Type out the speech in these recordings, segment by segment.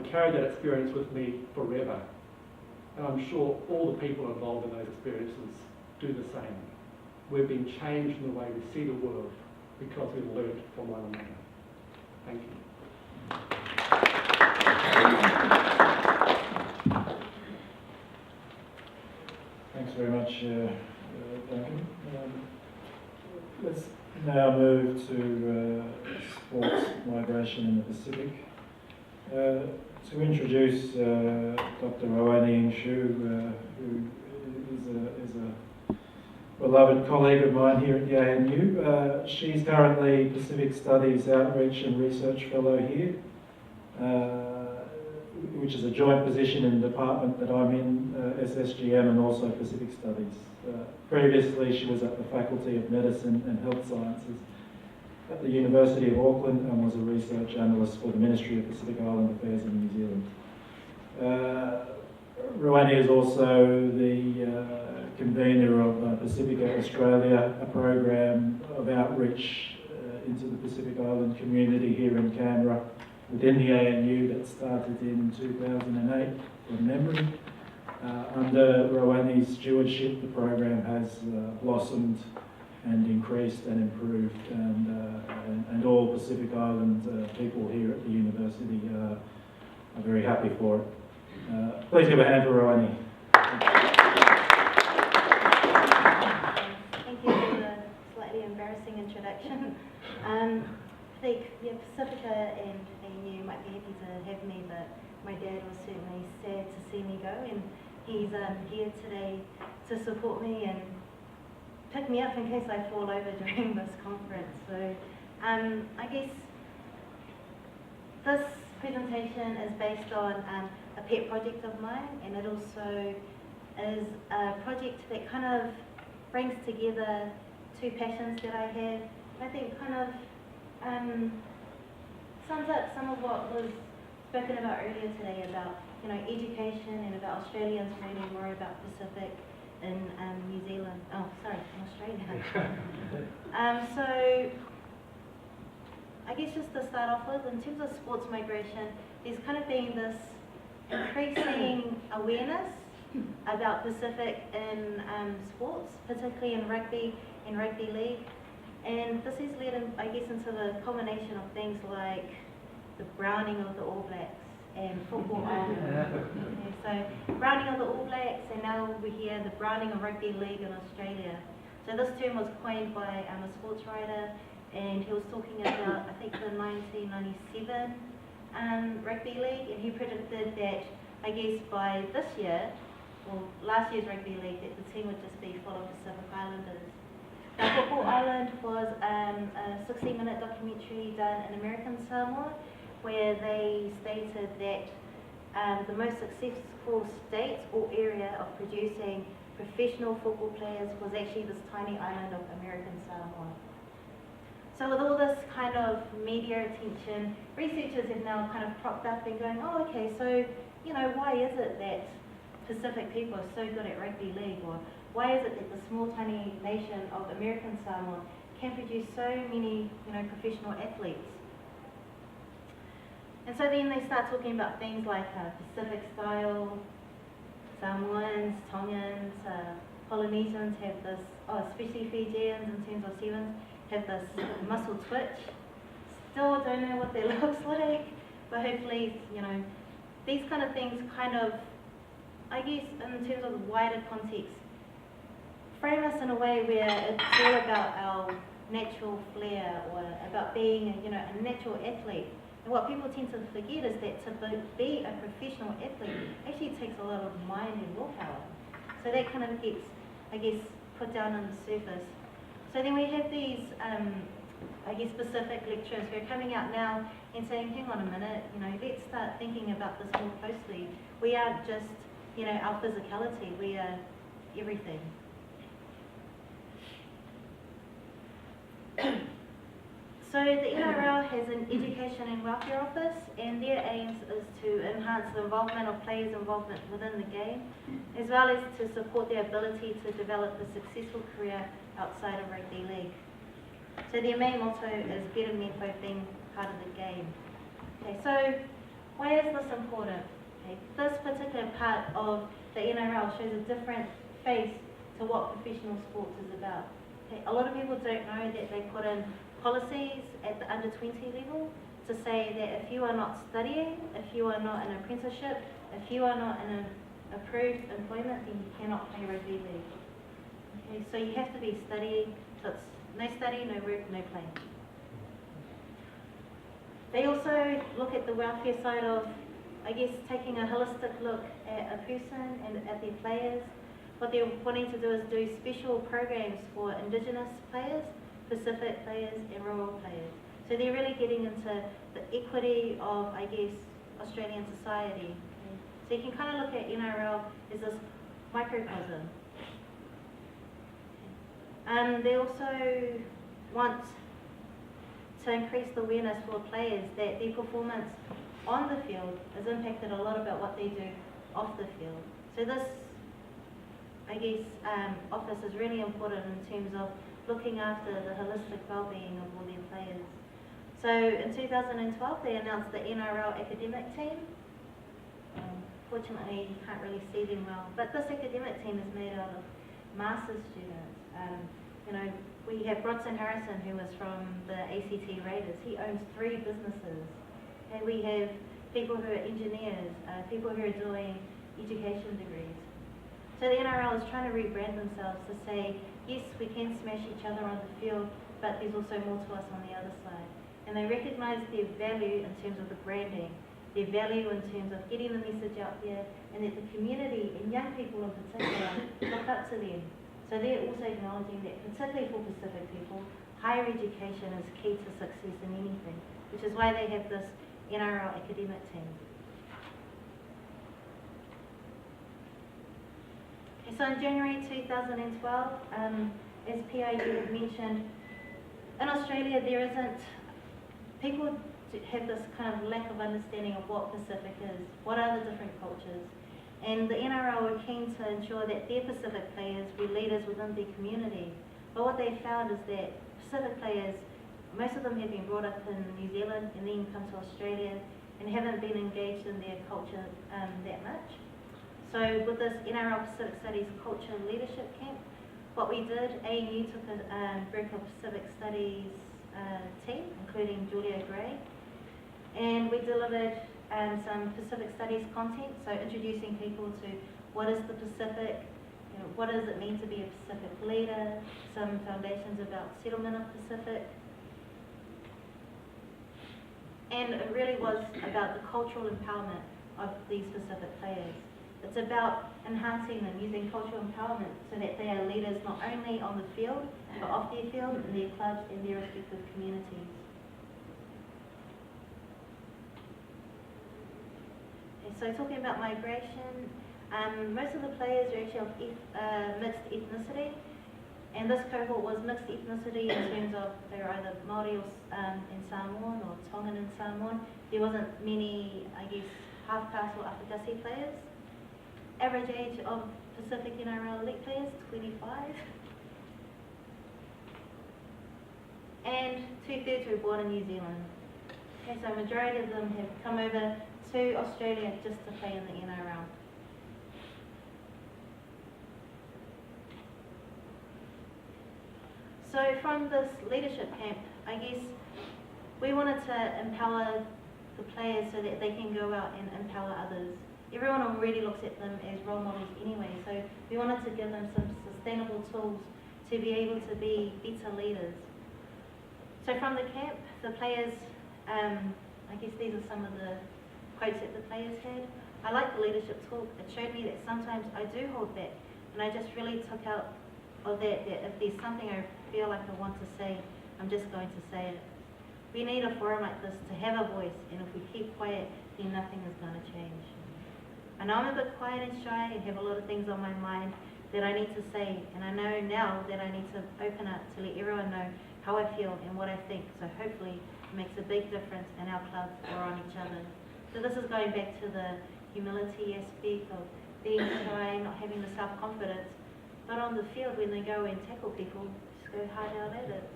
I carry that experience with me forever. And I'm sure all the people involved in those experiences do the same. We've been changed in the way we see the world because we've learned from one another. Thank you. Thanks very much, Duncan. Let's now move to sports migration in the Pacific. To introduce Dr. Rowanne Shu, who is a beloved colleague of mine here at the ANU. She's currently Pacific Studies Outreach and Research Fellow here, which is a joint position in the department that I'm in, SSGM, and also Pacific Studies. Previously, she was at the Faculty of Medicine and Health Sciences at the University of Auckland and was a research analyst for the Ministry of Pacific Island Affairs in New Zealand. Rowanne is also the convener of Pacifica Australia, a program of outreach into the Pacific Island community here in Canberra within the ANU that started in 2008 from memory. Under Rowanne's stewardship, the program has blossomed and increased and improved, and all Pacific Island people here at the university are very happy for it. Please give a hand for Rowanne. Thank you for the slightly embarrassing introduction. I think Pacifica and ANU might be happy to have me, but my dad was certainly sad to see me go, and he's here today to support me and pick me up in case I fall over during this conference. So I guess this presentation is based on a pet project of mine, and it also is a project that kind of brings together two passions that I have. I think kind of sums up some of what was spoken about earlier today about education and about Australians learning more about Pacific in New Zealand. Oh, sorry, in Australia. So I guess just to start off with, in terms of sports migration, there's kind of been this increasing awareness about Pacific in sports, particularly in rugby and rugby league. And this has led, I guess, into the combination of things like the browning of the All Blacks and football island. Okay, so browning of the All Blacks, and now we hear the browning of rugby league in Australia. So this term was coined by a sports writer, and he was talking about, I think, the 1997 rugby league, and he predicted that, I guess, by this year, or last year's rugby league, that the team would just be full of Pacific Islanders. Now, Football Island was a 16-minute documentary done in American Samoa, where they stated that the most successful state or area of producing professional football players was actually this tiny island of American Samoa. So with all this kind of media attention, researchers have now kind of propped up and going, oh, okay, so, why is it that Pacific people are so good at rugby league? Or why is it that the small tiny nation of American Samoa can produce so many, professional athletes? And so then they start talking about things like Pacific style, Samoans, Tongans, Polynesians have this, especially Fijians in terms of sevens, have this muscle twitch. Still don't know what that looks like, but hopefully, these kind of things kind of, I guess, in terms of the wider context, frame us in a way where it's all about our natural flair or about being, a natural athlete. And what people tend to forget is that to be a professional athlete actually takes a lot of mind and willpower. So that kind of gets, I guess, put down on the surface. So then we have these, I guess, Pacific lecturers who are coming out now and saying, hang on a minute, let's start thinking about this more closely. We aren't just, our physicality, we are everything. So the NRL has an Education and Welfare Office, and their aim is to enhance the involvement of players' involvement within the game, as well as to support their ability to develop a successful career outside of rugby league. So their main motto is better men both being part of the game. Okay, so Why is this important? Okay. This particular part of the NRL shows a different face to what professional sports is about. Okay. A lot of people don't know that they put in policies at the under 20 level to say that if you are not studying, if you are not in an apprenticeship, if you are not in an approved employment, then you cannot play rugby league. Okay, so you have to be studying, so it's no study, no work, no play. They also look at the welfare side of, I guess, taking a holistic look at a person and at their players. What they're wanting to do is do special programs for Indigenous players, Pacific players and rural players. So they're really getting into the equity of, I guess, Australian society. Okay. So you can kind of look at NRL as this microcosm. They also want to increase the awareness for players that their performance on the field is impacted a lot about what they do off the field. So this, I guess, office is really important in terms of looking after the holistic well-being of all their players. So in 2012 they announced the NRL academic team. Fortunately you can't really see them well, but this academic team is made out of master's students. You know, we have Bronson Harrison, who is from the ACT Raiders. He owns 3 businesses. And we have people who are engineers, people who are doing education degrees. So the NRL is trying to rebrand themselves to say, yes, we can smash each other on the field, but there's also more to us on the other side. And they recognise their value in terms of the branding, their value in terms of getting the message out there, and that the community, and young people in particular, look up to them. So they're also acknowledging that, particularly for Pacific people, higher education is key to success in anything, which is why they have this NRL academic team. Okay, so in January 2012, as PIU had mentioned, in Australia there isn't, people have this kind of lack of understanding of what Pacific is, what are the different cultures. And the NRL were keen to ensure that their Pacific players were leaders within their community. But what they found is that Pacific players, most of them have been brought up in New Zealand and then come to Australia and haven't been engaged in their culture that much. So with this NRL Pacific Studies Culture Leadership Camp, what we did, ANU took a group of Pacific Studies team, including Julia Gray, and we delivered some Pacific Studies content, so introducing people to what is the Pacific, you know, what does it mean to be a Pacific leader, some foundations about settlement of Pacific. And it really was about the cultural empowerment of these Pacific players. It's about enhancing them, using cultural empowerment so that they are leaders not only on the field, but off their field, in their clubs, in their respective communities. So talking about migration, most of the players are actually of mixed ethnicity, and this cohort was mixed ethnicity in terms of they were either Māori or, in Samoan or Tongan and Samoan. There wasn't many, I guess, half-caste or Afakasi players. Average age of Pacific NRL elite players, 25. And 2/3 were born in New Zealand. Okay, so a majority of them have come over to Australia just to play in the NRL. So from this leadership camp, I guess we wanted to empower the players so that they can go out and empower others. Everyone already looks at them as role models anyway, so we wanted to give them some sustainable tools to be able to be better leaders. So from the camp, the players, I guess these are some of the quotes that the players had. I like the leadership talk. It showed me that sometimes I do hold back, and I just really took out of that if there's something I feel like I want to say, I'm just going to say it. We need a forum like this to have a voice, and if we keep quiet, then nothing is going to change. I know I'm a bit quiet and shy and have a lot of things on my mind that I need to say, and I know now that I need to open up to let everyone know how I feel and what I think, so hopefully it makes a big difference in our club or on each other. So this is going back to the humility aspect of being shy, not having the self-confidence, but on the field when they go and tackle people, just go hard out at it.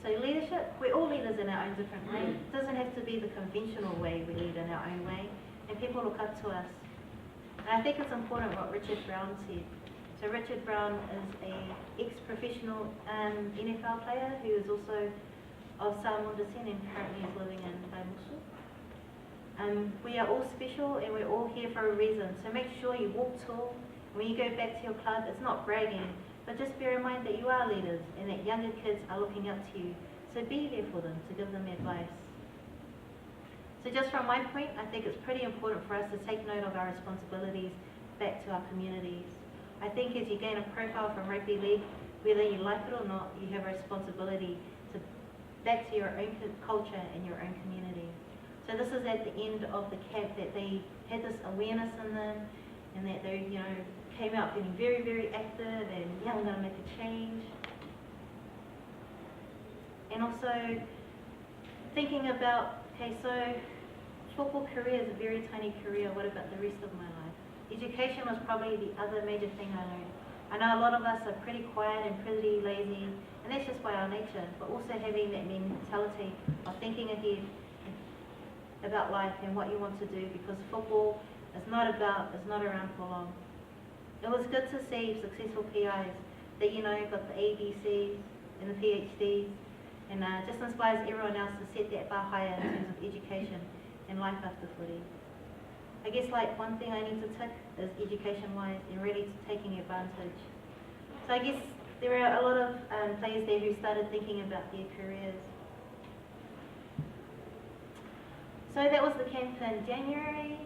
So leadership, we're all leaders in our own different way. It doesn't have to be the conventional way we lead in our own way, and people look up to us. And I think it's important what Richard Brown said. So Richard Brown is a ex-professional NFL player who is also of Samoan descent and currently is living in Baimushu. We are all special and we're all here for a reason. So make sure you walk tall. When you go back to your club, it's not bragging, but just bear in mind that you are leaders and that younger kids are looking up to you. So be there for them to give them advice. So just from my point, I think it's pretty important for us to take note of our responsibilities back to our communities. I think as you gain a profile from rugby league, whether you like it or not, you have a responsibility to back to your own culture and your own community. So this is at the end of the camp that they had this awareness in them and that they, came out feeling very, very active and, I'm going to make a change. And also thinking about, okay, so football career is a very tiny career. What about the rest of my life? Education was probably the other major thing I learned. I know a lot of us are pretty quiet and pretty lazy, and that's just by our nature, but also having that mentality of thinking ahead about life and what you want to do, because football is not around for long. It was good to see successful PIs that, got the ABCs and the PhDs, and just inspires everyone else to set that bar higher in terms of education and life after footy. I guess one thing I need to tick is education-wise and really taking advantage. So I guess there are a lot of players there who started thinking about their careers. So that was the camp in January.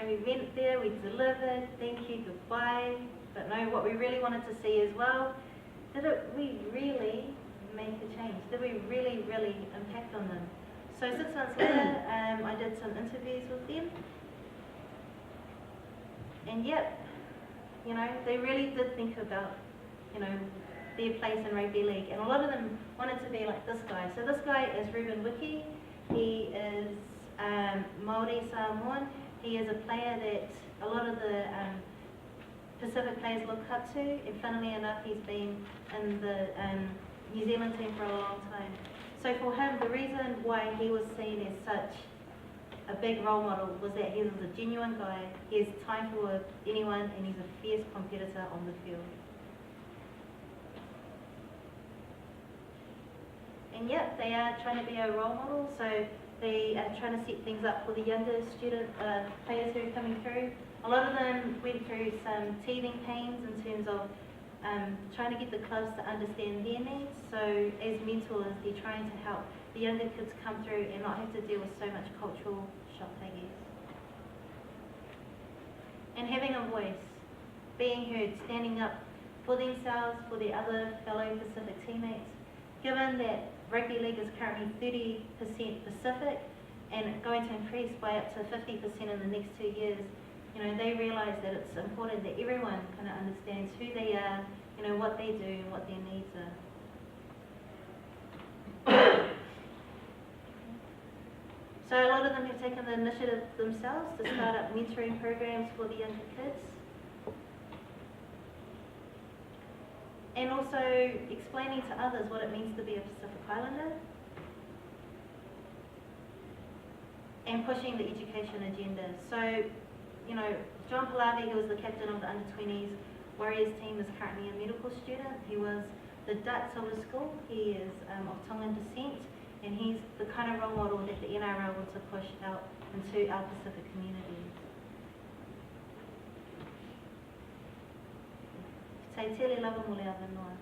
We went there, we delivered, thank you, goodbye. But no, what we really wanted to see as well, did we really make a change? Did we really, really impact on them? So 6 months later, I did some interviews with them. And yep, they really did think about, their place in rugby league. And a lot of them wanted to be like this guy. So this guy is Ruben Wiki. He is Māori Samoan. He is a player that a lot of the Pacific players look up to. And funnily enough, he's been in the New Zealand team for a long time. So for him, the reason why he was seen as such a big role model was that he was a genuine guy. He has time for anyone, and he's a fierce competitor on the field. And yep, they are trying to be a role model, so they are trying to set things up for the younger players who are coming through. A lot of them went through some teething pains in terms of trying to get the clubs to understand their needs. So as mentors, they're trying to help the younger kids come through and not have to deal with so much cultural shock, I guess. And having a voice, being heard, standing up for themselves, for their other fellow Pacific teammates. Given that rugby league is currently 30% Pacific and going to increase by up to 50% in the next 2 years, they realise that it's important that everyone kind of understands who they are, what they do and what their needs are. So a lot of them have taken the initiative themselves to start up mentoring programs for the younger kids. And also explaining to others what it means to be a Pacific Islander. And pushing the education agenda. So, John Pallavi, who was the captain of the under-20s Warriors team, is currently a medical student. He was the Dutch of the school. He is of Tongan descent, and he's the kind of role model that the NRL wants to push out into our Pacific communities. Sai tele lava mole ava noa.